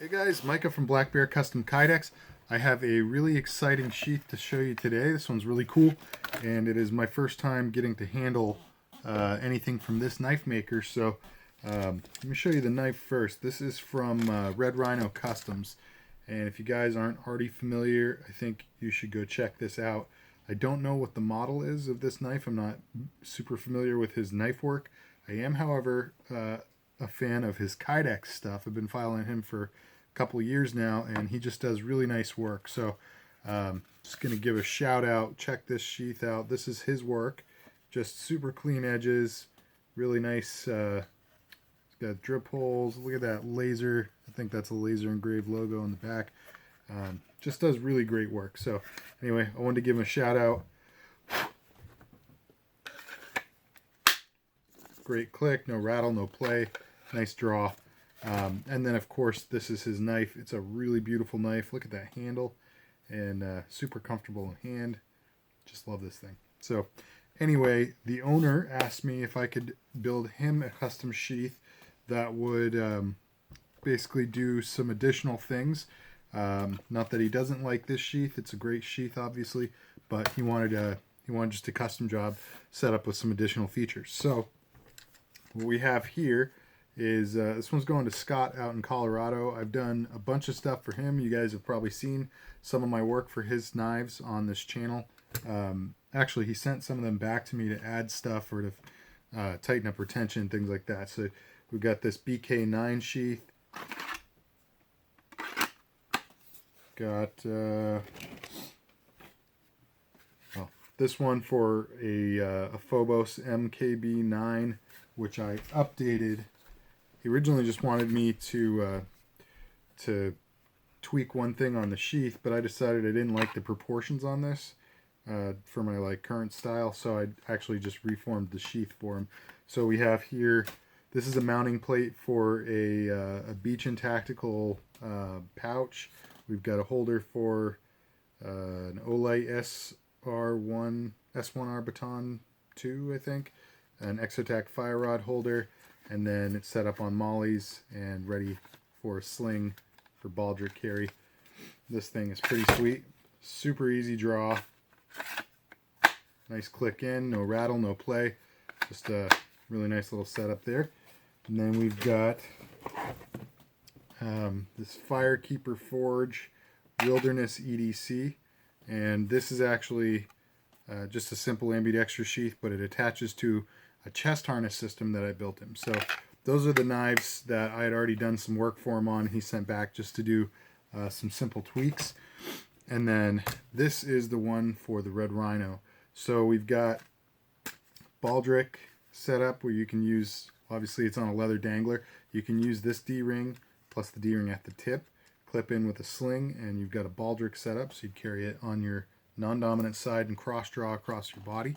Hey guys, Micah from Black Bear Custom Kydex. I have a really exciting sheath to show you today. This one's really cool, and it is my first time getting to handle anything from this knife maker. So let me show you the knife first. This is from Red Rhino Customs, and if you guys aren't already familiar, I think you should go check this out. I don't know what the model is of this knife. I'm not super familiar with his knife work. I am, however, a fan of his Kydex stuff. I've been following him for a couple of years now, and he just does really nice work. So just going to give a shout out. Check this sheath out. This is his work. Just super clean edges. Really nice. It's got drip holes. Look at that laser. I think that's a laser engraved logo on the back. Just does really great work. So anyway, I wanted to give him a shout out. Great click, no rattle, no play. Nice draw. And then of course this is his knife. It's a really beautiful knife. Look at that handle, and super comfortable in hand. Just love this thing. So anyway, the owner asked me if I could build him a custom sheath that would basically do some additional things. Not that he doesn't like this sheath. It's a great sheath, obviously, but he wanted just a custom job set up with some additional features. So what we have here is this one's going to Scott out in Colorado. I've done a bunch of stuff for him. You guys have probably seen some of my work for his knives on this channel. Actually, he sent some of them back to me to add stuff or to tighten up retention, things like that. So we've got this BK9 sheath. Got this one for a Phobos MKB9, which I updated. He originally just wanted me to tweak one thing on the sheath, but I decided I didn't like the proportions on this for my current style, so I actually just reformed the sheath for him. So we have here, this is a mounting plate for a Beach and Tactical pouch. We've got a holder for an Olight S1R Baton 2, I think, an Exotac fire rod holder, and then it's set up on mollies and ready for a sling for baldric carry. This thing is pretty sweet. Super easy draw. Nice click in, no rattle, no play. Just a really nice little setup there. And then we've got this Firekeeper Forge Wilderness EDC, and this is actually just a simple ambidextrous sheath, but it attaches to a chest harness system that I built him. So those are the knives that I had already done some work for him on. He sent back just to do some simple tweaks. And then this is the one for the Red Rhino. So we've got baldric set up where you can use, obviously it's on a leather dangler, you can use this D-ring plus the D-ring at the tip, clip in with a sling, and you've got a baldric setup, so you carry it on your non-dominant side and cross draw across your body.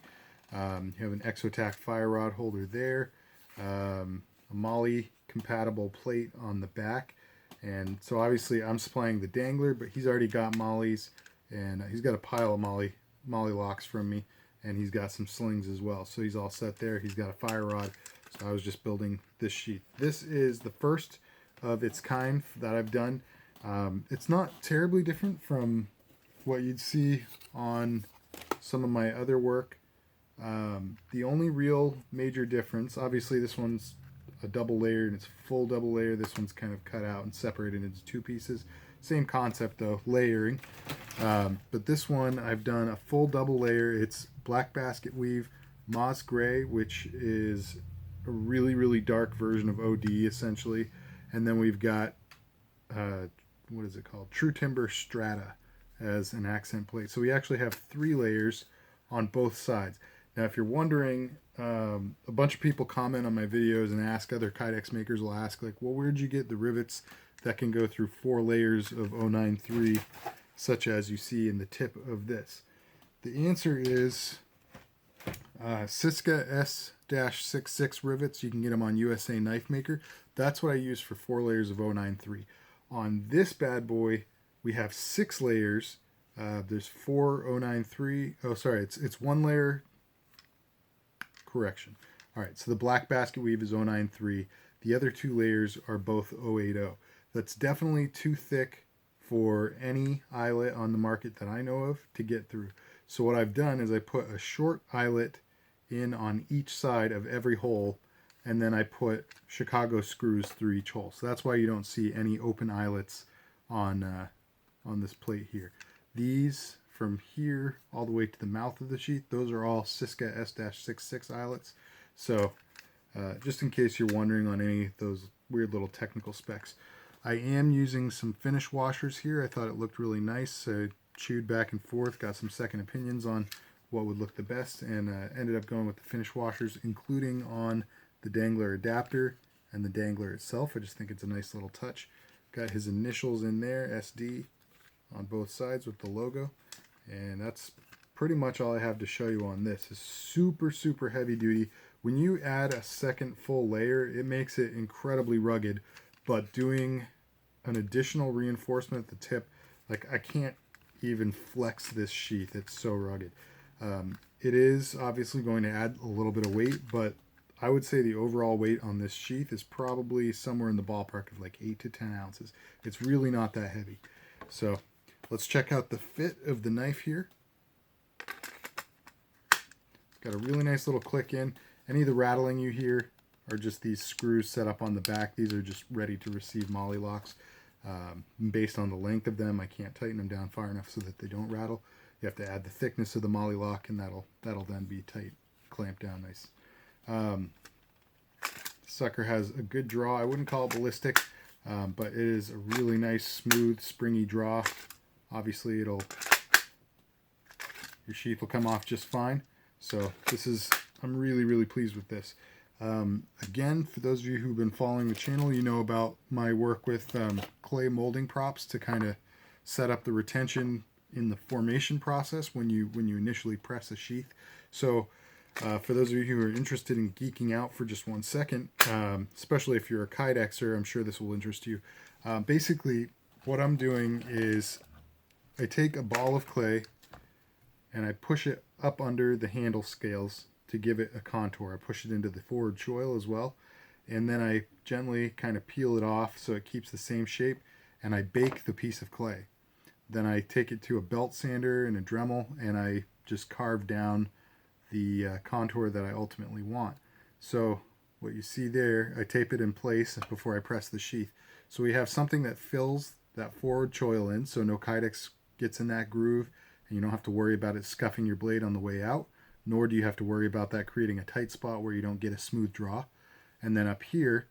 You have an Exotac fire rod holder there, a Molly compatible plate on the back, and so obviously I'm supplying the dangler, but he's already got mollies, and he's got a pile of molly locks from me, and he's got some slings as well, so he's all set there. He's got a fire rod, so I was just building this sheath. This is the first of its kind that I've done. It's not terribly different from what you'd see on some of my other work. The only real major difference, obviously this one's a double layer and it's full double layer. This one's kind of cut out and separated into two pieces. Same concept though, layering. But this one I've done a full double layer. It's black basket weave, moss gray, which is a really, really dark version of OD essentially. And then we've got, what is it called? True Timber Strata as an accent plate. So we actually have 3 layers on both sides. Now, if you're wondering, a bunch of people comment on my videos and ask, other Kydex makers will ask, like, well, where'd you get the rivets that can go through 4 layers of 093, such as you see in the tip of this? The answer is Sitka S-66 rivets. You can get them on USA Knife Maker. That's what I use for 4 layers of 093. On this bad boy, we have 6 layers. There's 4 093. Oh, sorry, it's 1 layer. Correction. All right, so the black basket weave is 093. The other 2 layers are both 080. That's definitely too thick for any eyelet on the market that I know of to get through. So what I've done is I put a short eyelet in on each side of every hole, and then I put Chicago screws through each hole. So that's why you don't see any open eyelets on this plate here. These from here all the way to the mouth of the sheath, those are all Siska S-66 eyelets. So just in case you're wondering on any of those weird little technical specs. I am using some finish washers here. I thought it looked really nice. I chewed back and forth, got some second opinions on what would look the best, and ended up going with the finish washers, including on the dangler adapter and the dangler itself. I just think it's a nice little touch. Got his initials in there, SD, on both sides with the logo. And that's pretty much all I have to show you on this. It's super, super heavy duty. When you add a second full layer, it makes it incredibly rugged. But doing an additional reinforcement at the tip, like I can't even flex this sheath. It's so rugged. It is obviously going to add a little bit of weight, but I would say the overall weight on this sheath is probably somewhere in the ballpark of like 8 to 10 ounces. It's really not that heavy. So let's check out the fit of the knife here. Got a really nice little click in. Any of the rattling you hear are just these screws set up on the back. These are just ready to receive molly locks. Based on the length of them, I can't tighten them down far enough so that they don't rattle. You have to add the thickness of the molly lock, and that'll then be tight, clamped down nice. Sucker has a good draw. I wouldn't call it ballistic, but it is a really nice, smooth, springy draw. Obviously, your sheath will come off just fine. So I'm really, really pleased with this. Again, for those of you who've been following the channel, you know about my work with clay molding props to kind of set up the retention in the formation process when you initially press a sheath. So for those of you who are interested in geeking out for just 1 second, especially if you're a Kydexer, I'm sure this will interest you. Basically, what I'm doing is I take a ball of clay and I push it up under the handle scales to give it a contour. I push it into the forward choil as well, and then I gently kind of peel it off so it keeps the same shape, and I bake the piece of clay. Then I take it to a belt sander and a Dremel, and I just carve down the contour that I ultimately want. So what you see there, I tape it in place before I press the sheath. So we have something that fills that forward choil in, so no Kydex gets in that groove, and you don't have to worry about it scuffing your blade on the way out, nor do you have to worry about that creating a tight spot where you don't get a smooth draw. And then up here,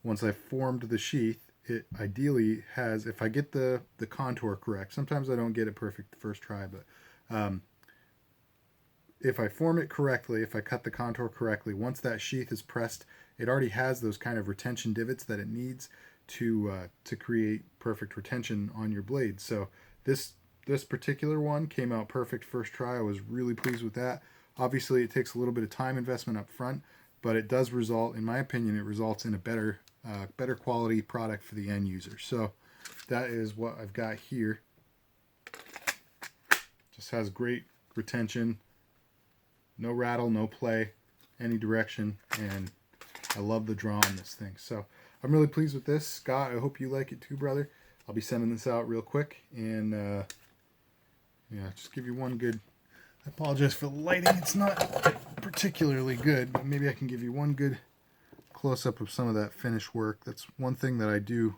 once I've formed the sheath, it ideally has, if I get the contour correct, sometimes I don't get it perfect the first try, but if I form it correctly, if I cut the contour correctly, once that sheath is pressed, it already has those kind of retention divots that it needs to create perfect retention on your blade. So this particular one came out perfect first try. I was really pleased with that. Obviously, it takes a little bit of time investment up front, but it does result, in my opinion, it results in a better quality product for the end user. So that is what I've got here. Just has great retention, no rattle, no play, any direction, and I love the draw on this thing. So I'm really pleased with this. Scott, I hope you like it too, brother. I'll be sending this out real quick, and yeah, just give you one good, I apologize for the lighting, it's not particularly good, but maybe I can give you one good close-up of some of that finish work. That's one thing that I do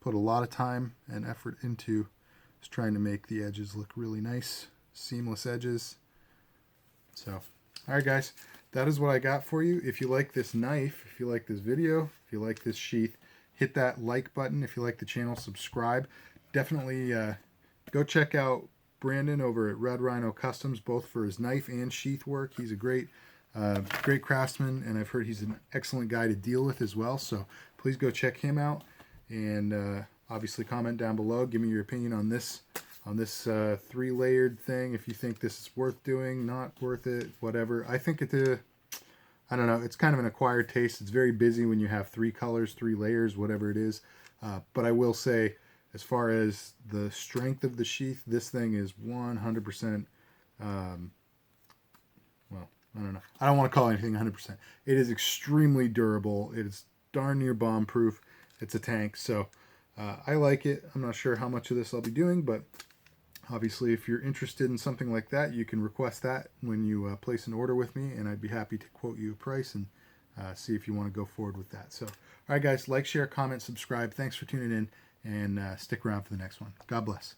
put a lot of time and effort into, is trying to make the edges look really nice, seamless edges. So, alright guys, that is what I got for you. If you like this knife, if you like this video, if you like this sheath, hit that like button. If you like the channel, subscribe. Definitely go check out Brandon over at Red Rhino Customs, both for his knife and sheath work. He's a great craftsman, and I've heard he's an excellent guy to deal with as well. So please go check him out, and obviously comment down below. Give me your opinion on this 3-layered thing. If you think this is worth doing, not worth it, whatever. I think I don't know. It's kind of an acquired taste. It's very busy when you have 3 colors, 3 layers, whatever it is. But I will say, as far as the strength of the sheath, this thing is 100%, well, I don't know. I don't want to call anything 100%. It is extremely durable. It is darn near bomb-proof. It's a tank. So I like it. I'm not sure how much of this I'll be doing, but obviously if you're interested in something like that, you can request that when you place an order with me, and I'd be happy to quote you a price and see if you want to go forward with that. So, all right, guys, like, share, comment, subscribe. Thanks for tuning in, and stick around for the next one. God bless.